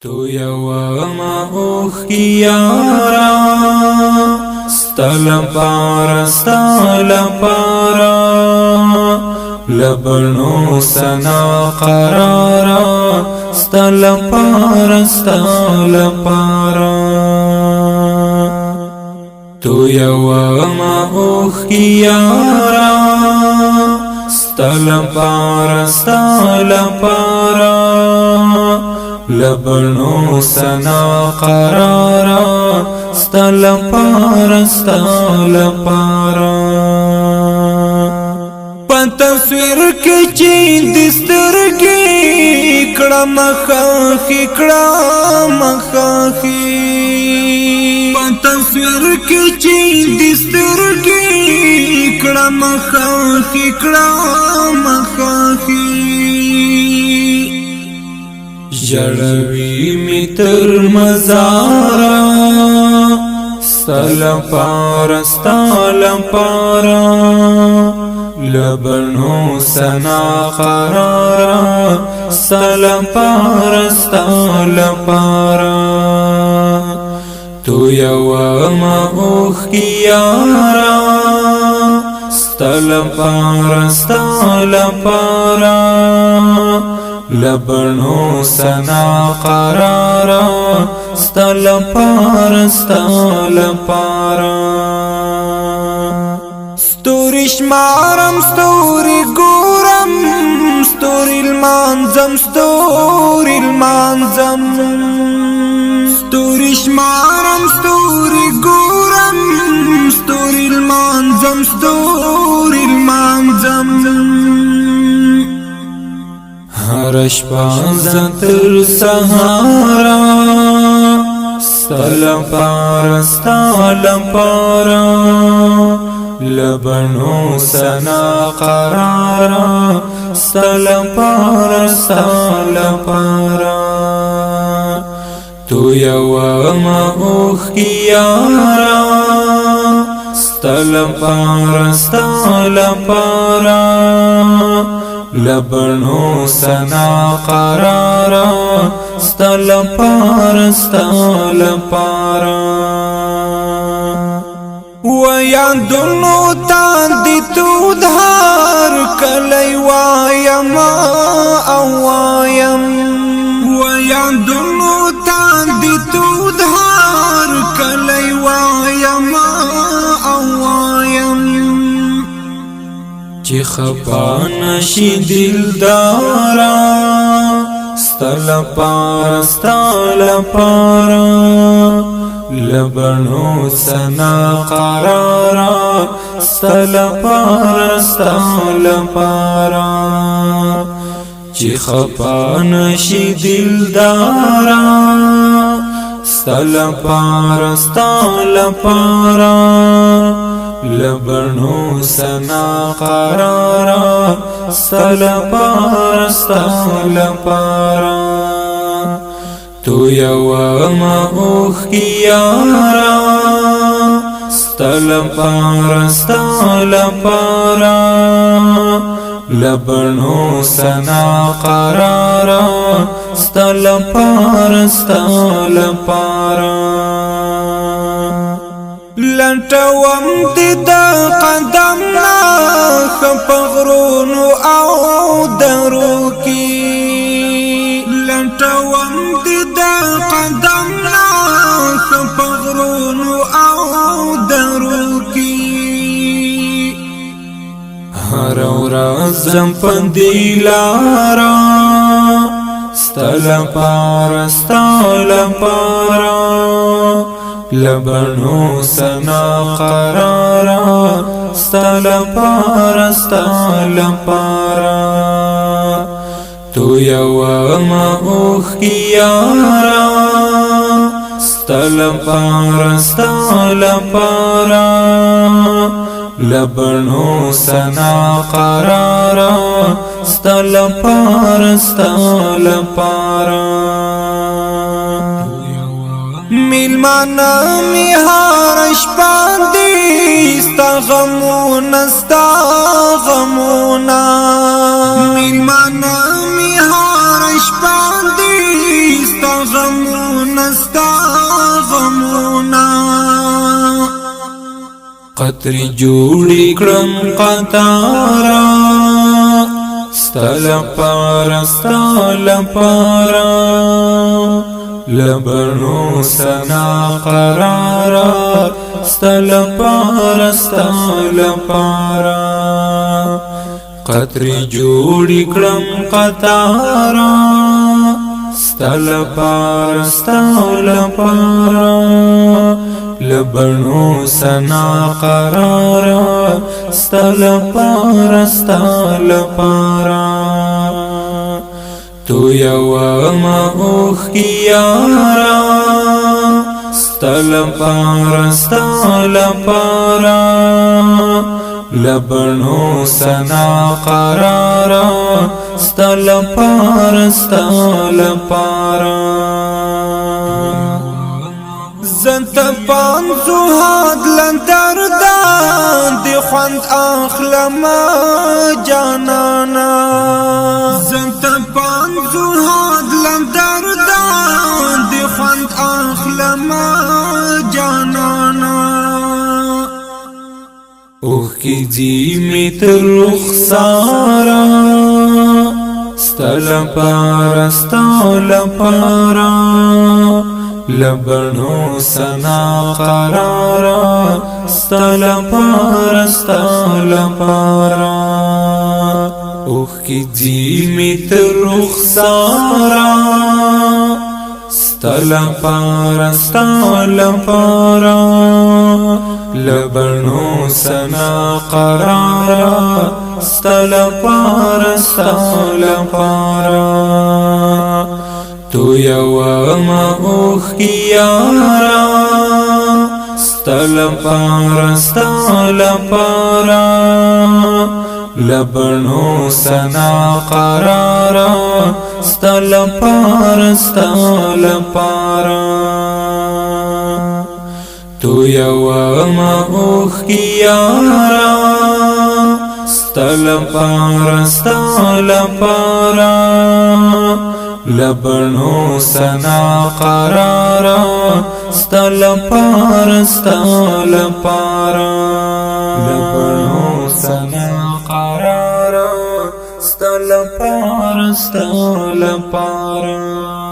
تو یوما اوخی یارا ستل پارا لبنو سنا قرارا ستل پارا تو یوما اوخی یارا ستل پارا لبنو سنا قرارا ستل پارا پا تصویر کی چین دسترگی کڑا مخاخی پا تصویر کی چین دسترگی کڑا مخاخی جڑوی می تر مزارا ستل پارا لبنو سنا قرارا ستل پارا تو یوما اوخی یارا ستل پارا لبنو سنا قرارا ستل پارا ستوری شمارم ستوری گورم ستوری المانزم ستوری شمارم ستوری گورم ستوری المانزم هرش پازتر سهارا ستل پارا لبنو سنا قرارا ستل پارا تو یوما اوخی یارا ستل پارا لبنو سنا قرارا ستل پارا ویادنو تاندی تو دھار کلی وایم ویادنو تاندی تو دھار کلی وایم چی خفا نشی دلدارا ستل پارا لبنو سنا قرارا ستل پارا چی خفا نشی دلدارا ستل پارا لبنو سنا قرارا ستل پارا تو یوما اوخی یارا ستل پارا لبنو سنا قرارا ستل پارا لټوم د قدم نا خپغرونو او درو کی لټوم د قدم نا خپغرونو او درو کی هر ورځ زم پندیلارا ستل پارا لبنو سنا قرارا ستل پارا تو یوما اوخی یارا ستل پارا لبنو سنا قرارا ستل پارا میلمانا می هارش باندی ستا غمونا میلمانا می هارش باندی ستا غمونا قطرې جوړې کړم قطارا ستل پارا لبنو سنا قرارا ستل پارا قطرې جوړې کړم قطارا ستل پارا لبنو سنا قرارا ستل پارا تو یوما اوخ کی یارا ستل پارا لبنو سنا قرارا ستل پارا زنت پانزو هاد لندر دان دی خوند اخلما جانانا زنت پانزو هاد لندر دان دی خوند اخلما جانانا اوخ کی جی میت رخسارا ستل پارا لبنو سنا قرارا ستل پارا اوخ کی جی میت رخسارا ستل پارا لبنو سنا قرارا ستل پارا تو یوما اوخ کی یارا ستل پارا لبنو سنا قرارا ستل پارا تو یوما اوخ کی یارا ستل پارا لبنو سنا قرارا ستل پارا لبنو سنا قرارا ستل پارا